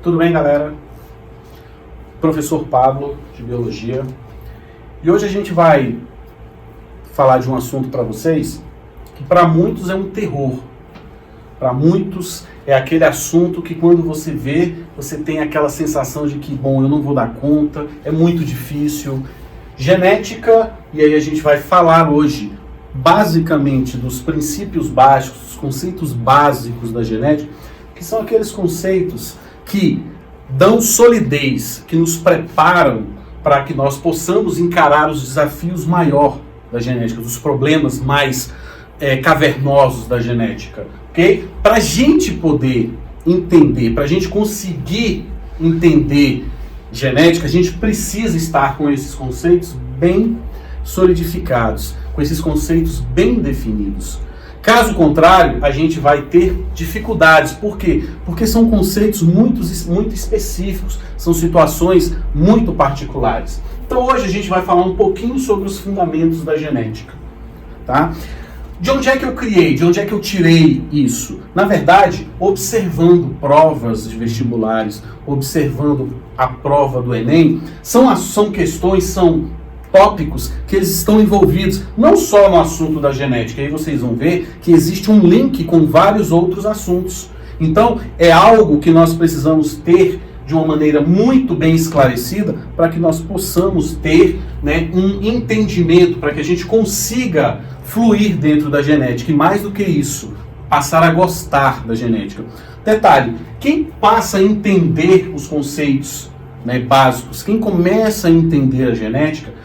Tudo bem, galera? Professor Pablo, de Biologia. E hoje a gente vai falar de um assunto para vocês que para muitos é um terror. Para muitos é aquele assunto que quando você vê, você tem aquela sensação de que, bom, eu não vou dar conta, é muito difícil. Genética, e aí a gente vai falar hoje basicamente dos princípios básicos, dos conceitos básicos da genética, que são aqueles conceitos que dão solidez, que nos preparam para que nós possamos encarar os desafios maiores da genética, dos problemas mais cavernosos da genética, ok? Para a gente poder entender, para a gente conseguir entender genética, a gente precisa estar com esses conceitos bem solidificados, com esses conceitos bem definidos. Caso contrário, a gente vai ter dificuldades. Por quê? Porque são conceitos muito específicos, são situações muito particulares. Então hoje a gente vai falar um pouquinho sobre os fundamentos da genética. Tá? De onde é que eu criei? De onde é que eu tirei isso? Na verdade, observando provas de vestibulares, observando a prova do Enem, são questões, são tópicos que eles estão envolvidos não só no assunto da genética, aí vocês vão ver que existe um link com vários outros assuntos. Então, é algo que nós precisamos ter de uma maneira muito bem esclarecida para que nós possamos ter, né, um entendimento, para que a gente consiga fluir dentro da genética e, mais do que isso, passar a gostar da genética. Detalhe, quem passa a entender os conceitos, né, básicos, quem começa a entender a genética,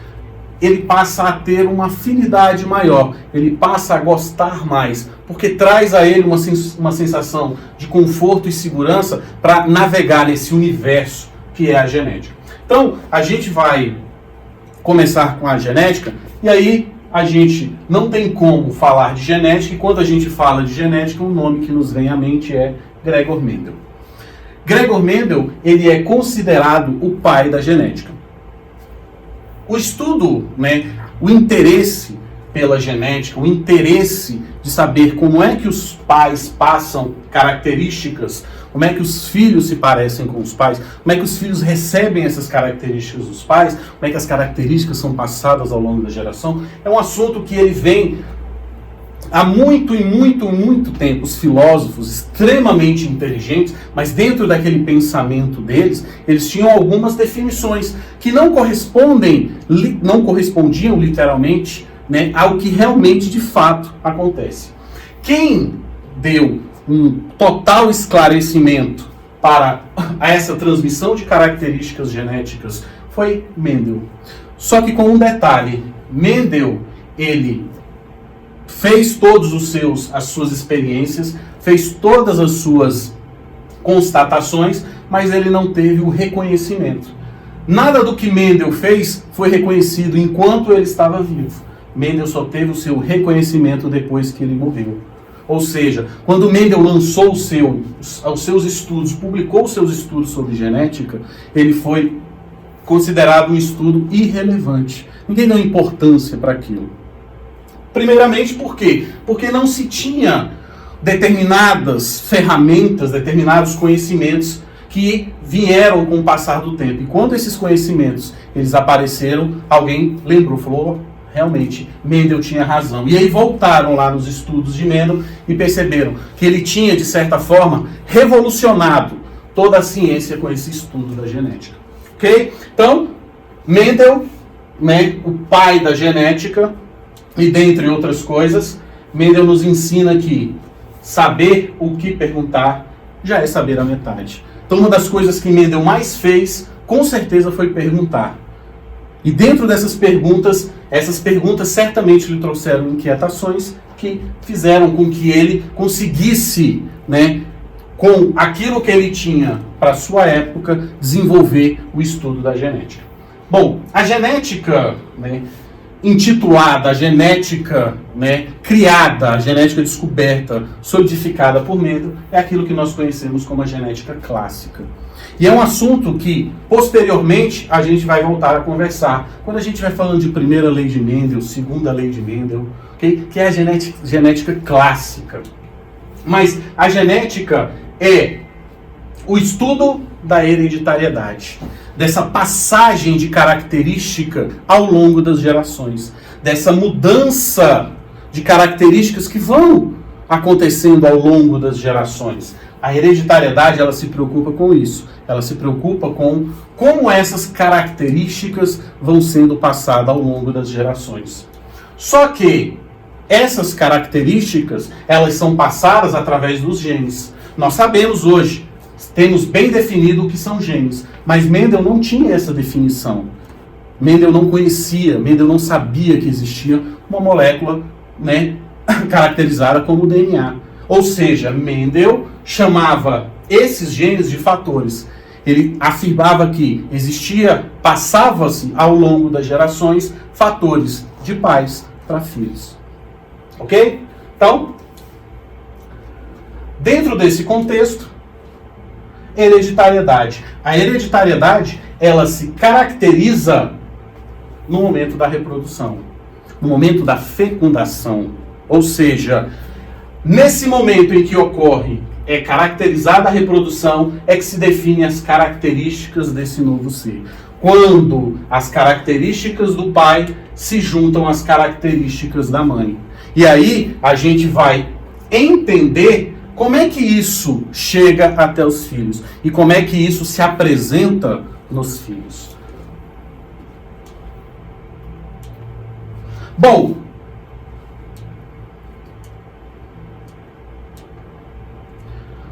ele passa a ter uma afinidade maior, ele passa a gostar mais, porque traz a ele uma sensação de conforto e segurança para navegar nesse universo que é a genética. Então, a gente vai começar com a genética, e aí a gente não tem como falar de genética, e quando a gente fala de genética, o nome que nos vem à mente é Gregor Mendel. Gregor Mendel, ele é considerado o pai da genética. O estudo, né, o interesse pela genética, o interesse de saber como é que os pais passam características, como é que os filhos se parecem com os pais, como é que os filhos recebem essas características dos pais, como é que as características são passadas ao longo da geração, é um assunto que ele vem há muito tempo. Os filósofos extremamente inteligentes, mas dentro daquele pensamento deles, eles tinham algumas definições que não correspondiam literalmente, né, ao que realmente de fato acontece. Quem deu um total esclarecimento para essa transmissão de características genéticas foi Mendel. Só que com um detalhe, Mendel, ele fez todas as suas experiências, fez todas as suas constatações, mas ele não teve o reconhecimento. Nada do que Mendel fez foi reconhecido enquanto ele estava vivo. Mendel só teve o seu reconhecimento depois que ele morreu. Ou seja, quando Mendel lançou os seus estudos, publicou os seus estudos sobre genética, ele foi considerado um estudo irrelevante. Ninguém deu importância para aquilo. Primeiramente, por quê? Porque não se tinha determinadas ferramentas, determinados conhecimentos que vieram com o passar do tempo. E quando esses conhecimentos eles apareceram, alguém lembrou, falou, realmente, Mendel tinha razão. E aí voltaram lá nos estudos de Mendel e perceberam que ele tinha, de certa forma, revolucionado toda a ciência com esse estudo da genética. Ok? Então, Mendel, né, o pai da genética, e dentre outras coisas, Mendel nos ensina que saber o que perguntar já é saber a metade. Então uma das coisas que Mendel mais fez, com certeza, foi perguntar. E dentro dessas perguntas, essas perguntas certamente lhe trouxeram inquietações que fizeram com que ele conseguisse, né, com aquilo que ele tinha para a sua época, desenvolver o estudo da genética. Bom, a genética, né, intitulada, a genética, né, criada, a genética descoberta, solidificada por Mendel, é aquilo que nós conhecemos como a genética clássica. E é um assunto que, posteriormente, a gente vai voltar a conversar, quando a gente vai falando de primeira lei de Mendel, segunda lei de Mendel, okay? Que é a genética clássica. Mas a genética é o estudo da hereditariedade, dessa passagem de característica ao longo das gerações, dessa mudança de características que vão acontecendo ao longo das gerações. A hereditariedade, ela se preocupa com isso. Ela se preocupa com como essas características vão sendo passadas ao longo das gerações. Só que essas características, elas são passadas através dos genes. Nós sabemos hoje, temos bem definido o que são genes, mas Mendel não tinha essa definição. Mendel não conhecia, Mendel não sabia que existia uma molécula, né, caracterizada como DNA. Ou seja, Mendel chamava esses genes de fatores. Ele afirmava que passava-se ao longo das gerações fatores de pais para filhos. Ok? Então, dentro desse contexto, hereditariedade. A hereditariedade, ela se caracteriza no momento da reprodução, no momento da fecundação. Ou seja, nesse momento em que ocorre, é caracterizada a reprodução, é que se definem as características desse novo ser. Quando as características do pai se juntam às características da mãe. E aí a gente vai entender como é que isso chega até os filhos e como é que isso se apresenta nos filhos. Bom,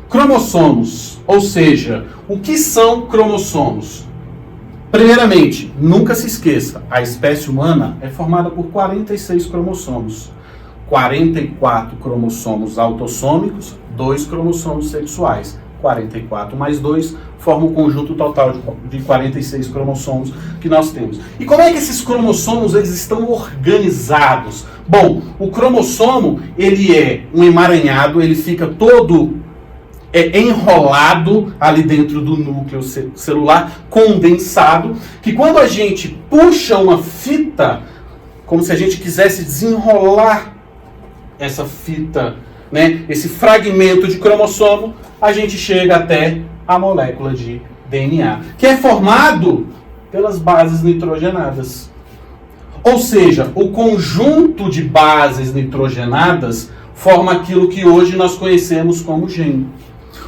cromossomos, ou seja, o que são cromossomos? Primeiramente, nunca se esqueça, a espécie humana é formada por 46 cromossomos. 44 cromossomos autossômicos, 2 cromossomos sexuais. 44 mais 2 formam o conjunto total de 46 cromossomos que nós temos. E como é que esses cromossomos eles estão organizados? Bom, o cromossomo ele é um emaranhado, ele fica todo enrolado ali dentro do núcleo celular, condensado, que quando a gente puxa uma fita, como se a gente quisesse desenrolar essa fita, né, esse fragmento de cromossomo, a gente chega até a molécula de DNA, que é formado pelas bases nitrogenadas. Ou seja, o conjunto de bases nitrogenadas forma aquilo que hoje nós conhecemos como gene.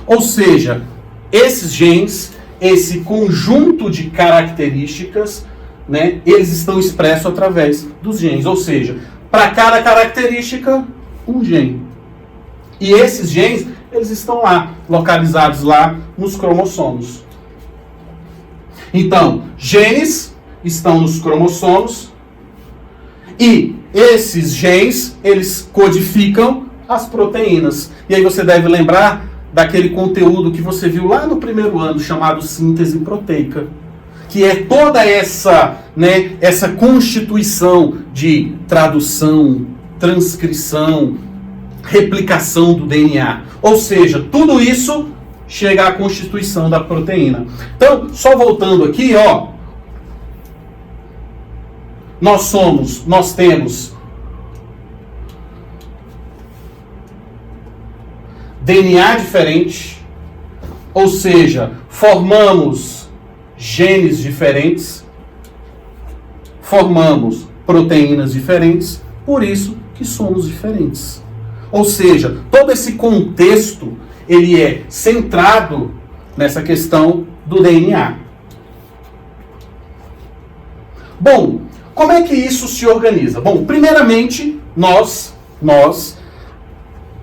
Ou seja, esses genes, esse conjunto de características, né, eles estão expressos através dos genes. Ou seja, para cada característica, um gene. E esses genes, eles estão lá, localizados lá nos cromossomos. Então, genes estão nos cromossomos e esses genes, eles codificam as proteínas. E aí você deve lembrar daquele conteúdo que você viu lá no primeiro ano, chamado síntese proteica, que é toda essa, né, essa constituição de tradução, transcrição, replicação do DNA. Ou seja, tudo isso chega à constituição da proteína. Então, só voltando aqui, ó, nós temos DNA diferente, ou seja, formamos genes diferentes, formamos proteínas diferentes, por isso que somos diferentes. Ou seja, todo esse contexto, ele é centrado nessa questão do DNA. Bom, como é que isso se organiza? Bom, primeiramente,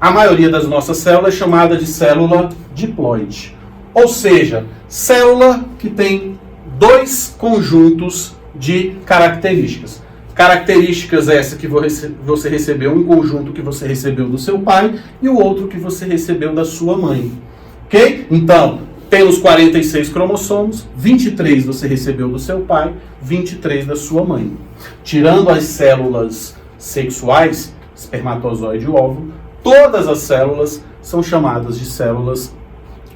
a maioria das nossas células é chamada de célula diploide. Ou seja, célula que tem dois conjuntos de características. Características essa que você recebeu, um conjunto que você recebeu do seu pai e o outro que você recebeu da sua mãe. Ok? Então, temos 46 cromossomos, 23 você recebeu do seu pai, 23 da sua mãe. Tirando as células sexuais, espermatozoide e óvulo, todas as células são chamadas de células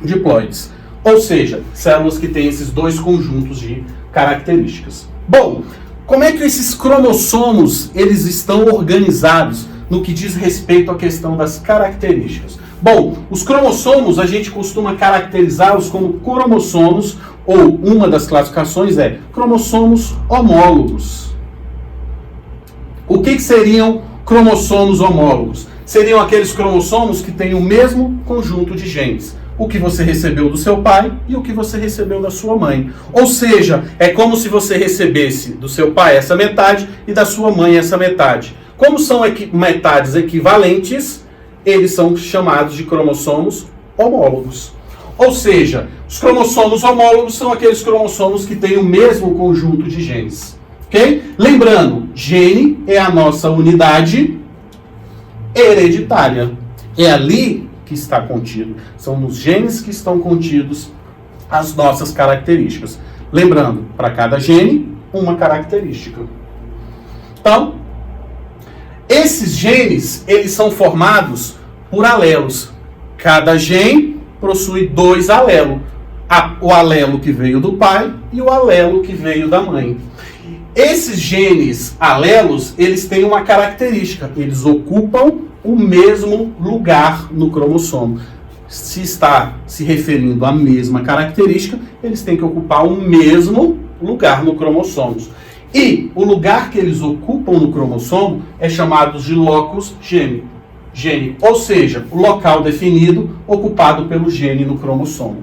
diploides. Ou seja, células que têm esses dois conjuntos de características. Bom, como é que esses cromossomos eles estão organizados no que diz respeito à questão das características. Bom, os cromossomos a gente costuma caracterizá-los como cromossomos, ou uma das classificações é cromossomos homólogos. O que seriam cromossomos homólogos? Seriam aqueles cromossomos que têm o mesmo conjunto de genes. O que você recebeu do seu pai e o que você recebeu da sua mãe. Ou seja, é como se você recebesse do seu pai essa metade e da sua mãe essa metade. Como são metades equivalentes, eles são chamados de cromossomos homólogos. Ou seja, os cromossomos homólogos são aqueles cromossomos que têm o mesmo conjunto de genes. Ok? Lembrando, gene é a nossa unidade hereditária. É ali que está contido. São nos genes que estão contidos as nossas características. Lembrando, para cada gene, uma característica. Então, esses genes, eles são formados por alelos. Cada gene possui 2 alelos. O alelo que veio do pai e o alelo que veio da mãe. Esses genes alelos, eles têm uma característica. Eles ocupam o mesmo lugar no cromossomo. Se está se referindo à mesma característica, eles têm que ocupar o mesmo lugar no cromossomo. E o lugar que eles ocupam no cromossomo é chamado de locus gene. Ou seja, o local definido ocupado pelo gene no cromossomo.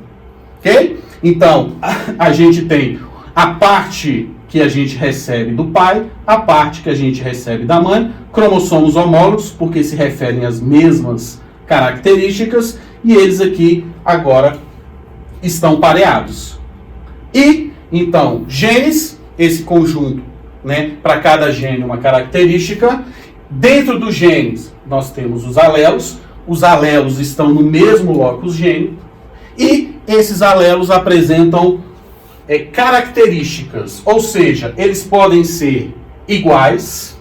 Ok? Então, a gente tem a parte que a gente recebe do pai, a parte que a gente recebe da mãe, cromossomos homólogos, porque se referem às mesmas características, e eles aqui agora estão pareados. E, então, genes, esse conjunto, né, para cada gene uma característica. Dentro dos genes, nós temos os alelos estão no mesmo locus gene, e esses alelos apresentam características, ou seja, eles podem ser iguais.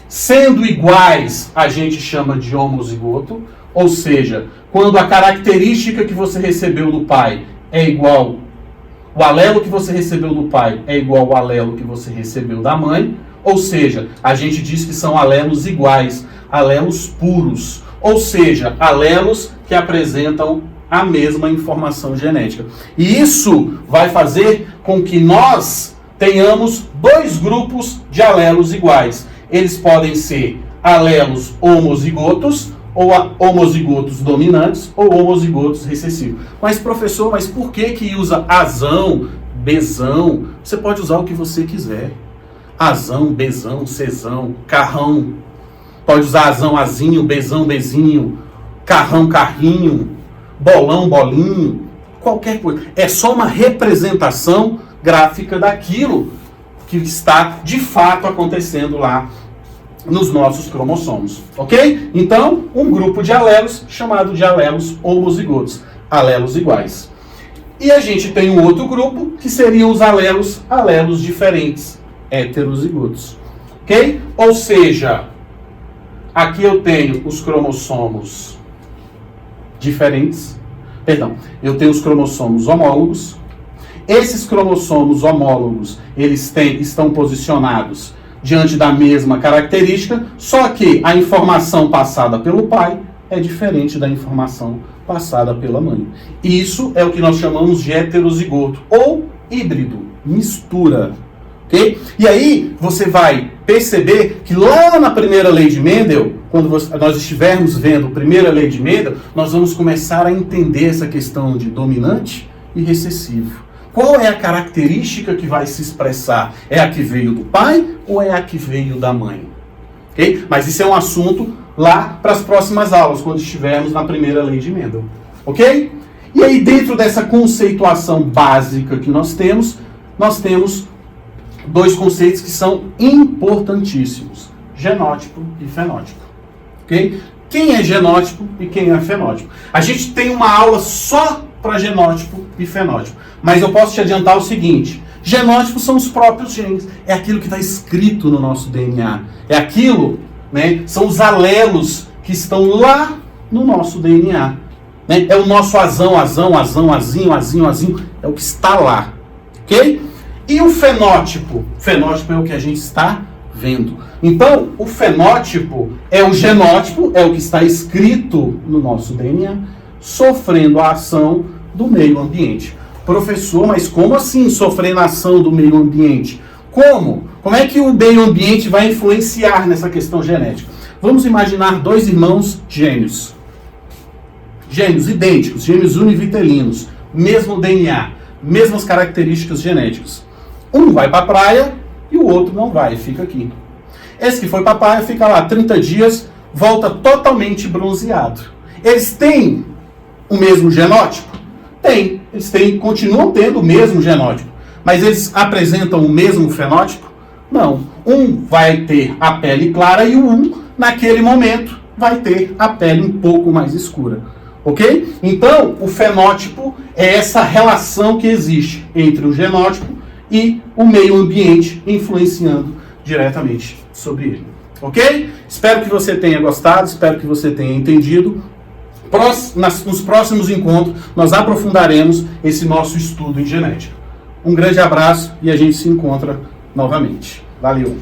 Sendo iguais, a gente chama de homozigoto, ou seja, quando a característica que você recebeu do pai é igual, o alelo que você recebeu do pai é igual ao alelo que você recebeu da mãe, ou seja, a gente diz que são alelos iguais, alelos puros, ou seja, alelos que apresentam a mesma informação genética. E isso vai fazer com que nós tenhamos 2 grupos de alelos iguais. Eles podem ser alelos homozigotos, ou homozigotos dominantes, ou homozigotos recessivos. Mas, professor, mas por que usa azão, bezão? Você pode usar o que você quiser. Azão, bezão, cezão, carrão. Pode usar azão, azinho, bezão, bezinho, carrão, carrinho, bolão, bolinho, qualquer coisa. É só uma representação gráfica daquilo que está de fato acontecendo lá nos nossos cromossomos, ok? Então, um grupo de alelos chamado de alelos homozigotos, alelos iguais. E a gente tem um outro grupo que seriam os alelos diferentes, heterozigotos, ok? Ou seja, aqui eu tenho os cromossomos diferentes, eu tenho os cromossomos homólogos. Esses cromossomos homólogos, eles estão posicionados diante da mesma característica, só que a informação passada pelo pai é diferente da informação passada pela mãe. Isso é o que nós chamamos de heterozigoto, ou híbrido, mistura. Okay? E aí você vai perceber que lá na primeira lei de Mendel, quando nós estivermos vendo a primeira lei de Mendel, nós vamos começar a entender essa questão de dominante e recessivo. Qual é a característica que vai se expressar? É a que veio do pai ou é a que veio da mãe? Okay? Mas isso é um assunto lá para as próximas aulas, quando estivermos na primeira lei de Mendel. Ok? E aí, dentro dessa conceituação básica que nós temos 2 conceitos que são importantíssimos: genótipo e fenótipo. Okay? Quem é genótipo e quem é fenótipo? A gente tem uma aula só para genótipo e fenótipo. Mas eu posso te adiantar o seguinte: genótipos são os próprios genes. É aquilo que está escrito no nosso DNA. É aquilo, né? São os alelos que estão lá no nosso DNA. Né? É o nosso azão, azinho. É o que está lá. Ok? E o fenótipo? O fenótipo é o que a gente está vendo. Então, o fenótipo é o genótipo, é o que está escrito no nosso DNA, sofrendo a ação do meio ambiente. Professor, mas como assim sofrendo a ação do meio ambiente? Como? Como é que o meio ambiente vai influenciar nessa questão genética? Vamos imaginar dois irmãos gêmeos. Gêmeos idênticos, gêmeos univitelinos, mesmo DNA, mesmas características genéticas. Um vai para a praia e o outro não vai, fica aqui. Esse que foi para a praia fica lá 30 dias, volta totalmente bronzeado. Eles têm o mesmo genótipo? Tem. Eles continuam tendo o mesmo genótipo. Mas eles apresentam o mesmo fenótipo? Não. Um vai ter a pele clara e o um, naquele momento, vai ter a pele um pouco mais escura. Ok? Então, o fenótipo é essa relação que existe entre o genótipo e o meio ambiente influenciando diretamente sobre ele. Ok? Espero que você tenha gostado, espero que você tenha entendido. Nos próximos encontros, nós aprofundaremos esse nosso estudo em genética. Um grande abraço e a gente se encontra novamente. Valeu!